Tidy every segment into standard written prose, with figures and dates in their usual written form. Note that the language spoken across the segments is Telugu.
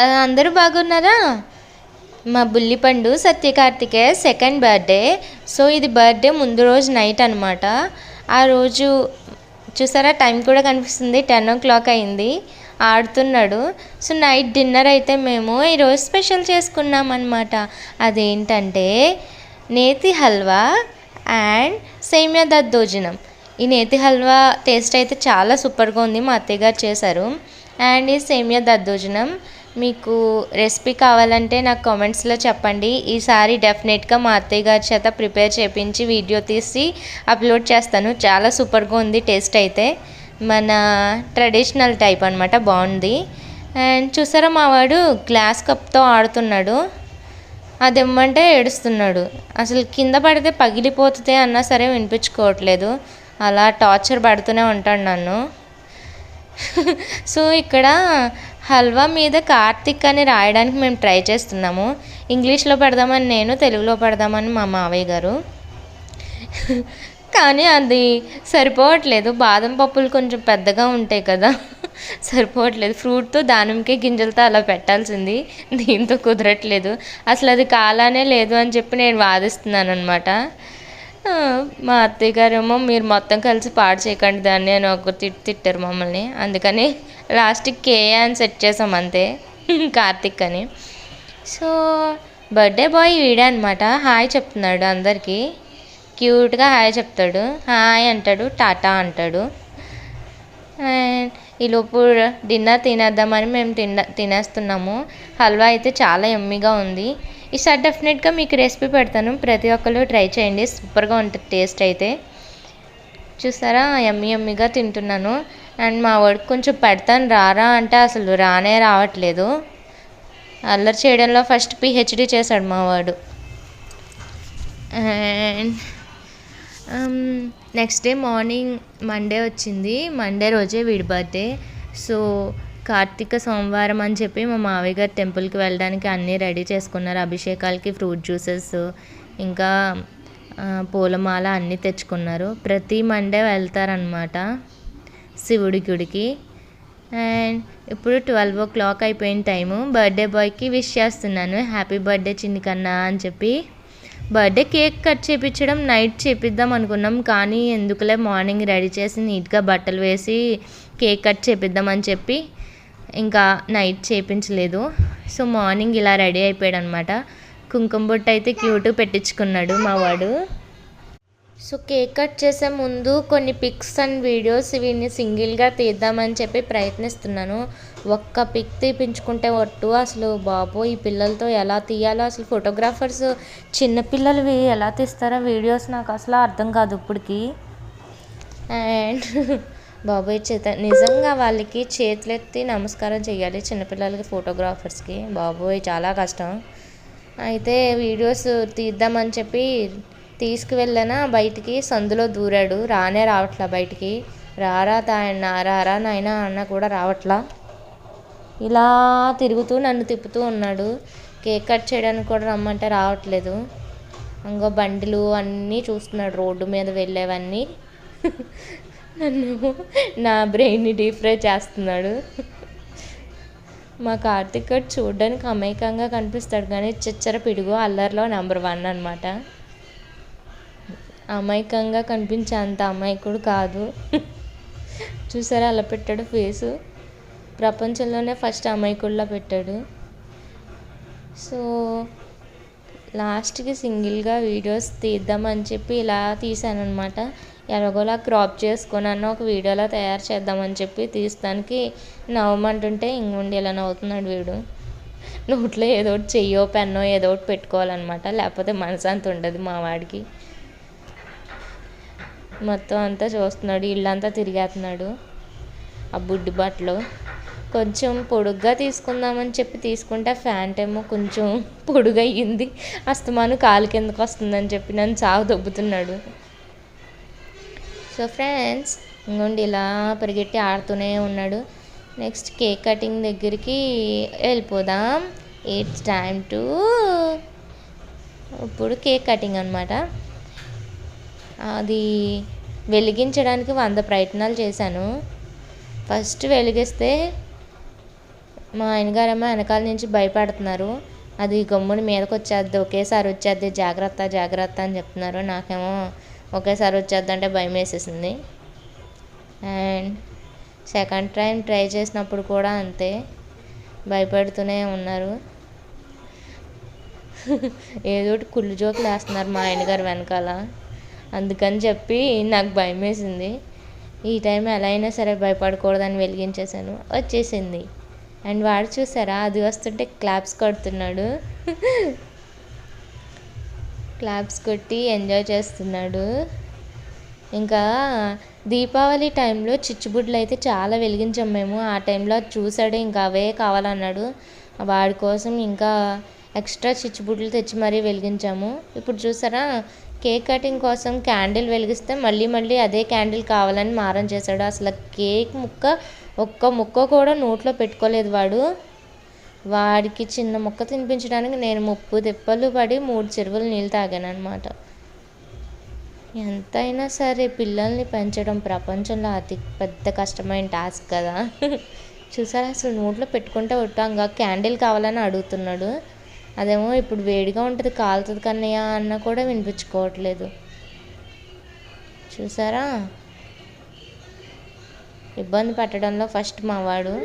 అందరూ బాగున్నారా? మా బుల్లిపండు సత్యకార్తికేయ సెకండ్ బర్త్డే. సో ఇది బర్త్డే ముందు రోజు నైట్ అనమాట. ఆ రోజు చూసారా, టైం కూడా కనిపిస్తుంది, 10 o'clock అయింది. ఆడుతున్నాడు. సో నైట్ డిన్నర్ అయితే మేము ఈరోజు స్పెషల్ చేసుకున్నాం అనమాట. అదేంటంటే నేతి హల్వా అండ్ సేమియా దద్దోజనం. ఈ నేతి హల్వా టేస్ట్ అయితే చాలా సూపర్గా ఉంది, మా అత్తయ్య గారు చేశారు. అండ్ ఈ సేమియా దద్దోజనం మీకు రెసిపీ కావాలంటే నాకు కామెంట్స్లో చెప్పండి. ఈసారి డెఫినెట్గా మా అత్తయ్య గారి చేత ప్రిపేర్ చేయించి వీడియో తీసి అప్లోడ్ చేస్తాను. చాలా సూపర్గా ఉంది టేస్ట్ అయితే, మన ట్రెడిషనల్ టైప్ అనమాట, బాగుంది. అండ్ చూసారా, మా వాడు గ్లాస్ కప్తో ఆడుతున్నాడు. అది ఇమ్మంటే ఏడుస్తున్నాడు. అసలు కింద పడితే పగిలిపోతుంది అన్నా సరే వినిపించుకోవట్లేదు. అలా టార్చర్ పడుతూనే ఉంటాడు నన్ను. సో ఇక్కడ హల్వా మీద కార్తిక్ అని రాయడానికి మేము ట్రై చేస్తున్నాము. ఇంగ్లీష్లో పెడదామని నేను, తెలుగులో పెడదామని మా మావయ్య గారు. కానీ అది సరిపోవట్లేదు. బాదం పప్పులు కొంచెం పెద్దగా ఉంటాయి కదా, సరిపోవట్లేదు. ఫ్రూట్తో దానిమ్మకాయ గింజలతో అలా పెట్టాల్సింది, దీంతో కుదరట్లేదు. అసలు అది కాలానే లేదు అని చెప్పి నేను వాదిస్తున్నాను అనమాట. మా అత్తయ్య గారేమో మీరు మొత్తం కలిసి పాడు చేయకండి దాన్ని అని ఒక తిట్టారు మమ్మల్ని. అందుకని లాస్ట్కి కే అని సెట్ చేసాం అంతే, కార్తిక్ అని. సో బర్త్డే బాయ్ వీడే అనమాట. హాయ్ చెప్తున్నాడు అందరికీ, క్యూట్గా హాయ్ చెప్తాడు, హాయ్ అంటాడు, టాటా అంటాడు. అండ్ ఈలోపు డిన్నర్ తినేద్దామని మేము తినేస్తున్నాము. హల్వా అయితే చాలా యమ్మీగా ఉంది. ఈసారి డెఫినెట్గా మీకు రెసిపీ పెడతాను, ప్రతి ఒక్కరు ట్రై చేయండి, సూపర్గా ఉంటుంది టేస్ట్ అయితే. చూసారా, యమ్మీగా తింటున్నాను. అండ్ మా వాడికి కొంచెం పెడతాను రారా అంటే అసలు రానే రావట్లేదు. అల్లరి చేయడంలో ఫస్ట్ పిహెచ్డి చేశాడు మా వాడు. And next day morning Monday వచ్చింది. మండే రోజే వీడి బర్త్డే. సో కార్తీక సోమవారం అని చెప్పి మా మావయ్య గారు టెంపుల్కి వెళ్ళడానికి అన్నీ రెడీ చేసుకున్నారు. అభిషేకాలకి ఫ్రూట్ జ్యూసెస్, ఇంకా పూలమాల అన్నీ తెచ్చుకున్నారు. ప్రతి మండే వెళ్తారనమాట శివుడి గుడికి. అండ్ ఇప్పుడు 12 o'clock అయిపోయిన టైము. బర్త్డే బాయ్కి విష్ చేస్తున్నాను, హ్యాపీ బర్త్డే చిన్ని కన్నా అని చెప్పి. బర్త్డే కేక్ కట్ చేయించడం నైట్ చేపిద్దాం అనుకున్నాం, కానీ ఎందుకులే మార్నింగ్ రెడీ చేసి నీట్గా బట్టలు వేసి కేక్ కట్ చేపిద్దామని చెప్పి ఇంకా నైట్ చేయించలేదు. సో మార్నింగ్ ఇలా రెడీ అయిపోయాడు అనమాట. కుంకుమ బొట్టు అయితే క్యూట్ పెట్టించుకున్నాడు మా వాడు. సో కేక్ కట్ చేసే ముందు కొన్ని పిక్స్ అండ్ వీడియోస్ వీడిని సింగిల్గా తీద్దామని చెప్పి ప్రయత్నిస్తున్నాను. ఒక్క పిక్ తీపించుకుంటే ఒట్టు అసలు బాబో, ఈ పిల్లలతో ఎలా తీయాలో అసలు ఫోటోగ్రాఫర్స్ చిన్నపిల్లలవి ఎలా తీస్తారో వీడియోస్ నాకు అసలు అర్థం కాదు ఇప్పటికి. అండ్ బాబోయ్ నిజంగా వాళ్ళకి చేతులెత్తి నమస్కారం చేయాలి చిన్నపిల్లలకి, ఫోటోగ్రాఫర్స్కి. బాబోయ్ చాలా కష్టం. అయితే వీడియోస్ తీద్దామని చెప్పి తీసుకువెళ్ళానా బయటికి, సందులో దూరాడు, రానే రావట్లా బయటికి. రారా రారా నాయనా అన్న కూడా రావట్లా. ఇలా తిరుగుతూ నన్ను తిప్పుతూ ఉన్నాడు. కేక్ కట్ చేయడానికి కూడా రమ్మంటే రావట్లేదు. ఇంకో బండిలు అన్నీ చూస్తున్నాడు, రోడ్డు మీద వెళ్ళేవన్నీ. నన్ను నా బ్రెయిన్ని డీప్ ఫ్రై చేస్తున్నాడు. మా కార్తిక్ గారు చూడడానికి అమాయకంగా కనిపిస్తాడు, కానీ చిచ్చర పిడుగు అల్లరిలో నెంబర్ 1 అనమాట. అమాయకంగా కనిపించే అంత అమాయకుడు కాదు. చూసారా అలా పెట్టాడు ఫేసు, ప్రపంచంలోనే ఫస్ట్ అమాయకుడిలా పెట్టాడు. సో లాస్ట్కి సింగిల్గా వీడియోస్ తీద్దామని చెప్పి ఇలా తీసానమాట. ఎలాగోలా క్రాప్ చేసుకున్నాను, ఒక వీడియోలా తయారు చేద్దామని చెప్పి తీస్తానికి నవ్వమంటుంటే ఇంకొండి ఇలా నవ్వుతున్నాడు వీడు. నోట్లో ఏదో ఒకటి చెయ్యో పెన్నో ఏదో ఒకటి పెట్టుకోవాలన్నమాట, లేకపోతే మనసంత ఉండదు మా వాడికి. మొత్తం అంతా చూస్తున్నాడు, ఇల్లంతా తిరిగేస్తున్నాడు ఆ బుడ్డి బట్టలు. కొంచెం పొడుగ్గా తీసుకుందామని చెప్పి తీసుకుంటే ఫ్యాంట్ ఏమో కొంచెం పొడుగయ్యింది, అస్తమాను కాలు కిందకు వస్తుందని చెప్పి నన్ను చావు దొబ్బుతున్నాడు. సో ఫ్రెండ్స్, ఇంకోండి ఇలా పరిగెట్టి ఆడుతూనే ఉన్నాడు. నెక్స్ట్ కేక్ కటింగ్ దగ్గరికి వెళ్ళిపోదాం. ఇట్స్ టైమ్ టు, ఇప్పుడు కేక్ కటింగ్ అనమాట. అది వెలిగించడానికి 100 ప్రయత్నాలు చేశాను. ఫస్ట్ వెలిగిస్తే మా ఆయనగారేమో వెనకాల నుంచి భయపడుతున్నారు, అది గమ్ముని మీదకి వచ్చేద్ది, ఒకేసారి వచ్చేద్ది, జాగ్రత్త జాగ్రత్త అని చెప్తున్నారు. నాకేమో ఒకేసారి వచ్చేద్దంటే భయం వేసేసింది. అండ్ సెకండ్ టైం ట్రై చేసినప్పుడు కూడా అంతే, భయపెడుతూనే ఉన్నారు. ఏదోటి కుళ్ళు జోకులు వేస్తున్నారు మా ఆయనగారు వెనకాల, అందుకని చెప్పి నాకు భయం వేసింది. ఈ టైం ఎలా అయినా సరే భయపడకూడదని వెలిగించేసాను, వచ్చేసింది. అండ్ వాడు చూసారా, అది వస్తుంటే క్లాప్స్ కొడుతున్నాడు. క్లాప్స్ కొట్టి ఎంజాయ్ చేస్తున్నాడు. ఇంకా దీపావళి టైంలో చిచ్చుబుడ్లు అయితే చాలా వెలిగించాం మేము. ఆ టైంలో చూసాడు, ఇంకా అవే కావాలన్నాడు. వాడి కోసం ఇంకా ఎక్స్ట్రా చిచ్చుబుడ్లు తెచ్చి మరీ వెలిగించాము. ఇప్పుడు చూసారా, కేక్ కటింగ్ కోసం క్యాండిల్ వెలిగిస్తే మళ్ళీ మళ్ళీ అదే క్యాండిల్ కావాలని మారం చేశాడు. అసలు కేక్ ఒక్క ముక్క కూడా నోట్లో పెట్టుకోలేదు వాడు. వాడికి చిన్న ముక్క తినిపించడానికి నేను 30 తిప్పలు పడి 3 చెరువులు నీళ్ళు తాగాను అనమాట. ఎంతైనా సరే పిల్లల్ని పెంచడం ప్రపంచంలో అతి పెద్ద కష్టమైన టాస్క్ కదా. చూసారా, అసలు నోట్లో పెట్టుకుంటే ఒట్టంగా క్యాండిల్ కావాలని అడుగుతున్నాడు. అదేమో ఇప్పుడు వేడిగా ఉంటుంది, కాలుతుంది కన్నయ్య అన్న కూడా వినిపించుకోవట్లేదు. చూసారా, ఇబ్బంది పెట్టడంలో ఫస్ట్ మావాడు.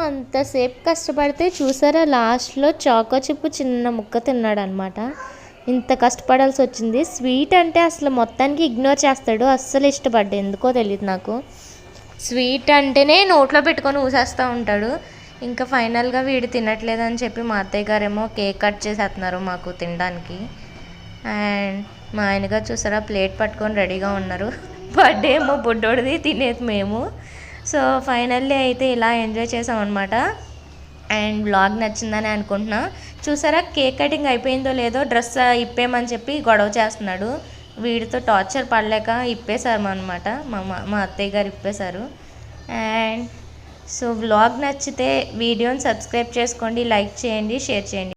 అంతసేపు కష్టపడితే చూసారా, లాస్ట్లో చాకో చిప్పు చిన్న ముక్క తిన్నాడు అనమాట. ఇంత కష్టపడాల్సి వచ్చింది. స్వీట్ అంటే అసలు మొత్తానికి ఇగ్నోర్ చేస్తాడు, అస్సలు ఇష్టపడ్డా, ఎందుకో తెలియదు నాకు. స్వీట్ అంటేనే నోట్లో పెట్టుకొని ఊసేస్తూ ఉంటాడు. ఇంకా ఫైనల్గా వీడు తినట్లేదని చెప్పి మా అత్తయ్య గారేమో కేక్ కట్ చేసేస్తున్నారు మాకు తినడానికి. అండ్ మా ఆయనగారు చూసారా ప్లేట్ పట్టుకొని రెడీగా ఉన్నారు. బర్త్డే ఏమో బుడ్డోడిది, తినేది మేము. సో ఫైనల్లీ అయితే ఇలా ఎంజాయ్ చేసాం అనమాట. అండ్ వ్లాగ్ నచ్చిందని అనుకుంటున్నా. చూసారా కేక్ కటింగ్ అయిపోయిందో లేదో, డ్రెస్ ఇప్పేమని చెప్పి గొడవ చేస్తున్నాడు. వీడితో టార్చర్ పడలేక ఇప్పేశారు అనమాట, మా అత్తయ్య గారు ఇప్పేశారు. అండ్ సో వ్లాగ్ నచ్చితే వీడియోని సబ్స్క్రైబ్ చేసుకోండి, లైక్ చేయండి, షేర్ చేయండి.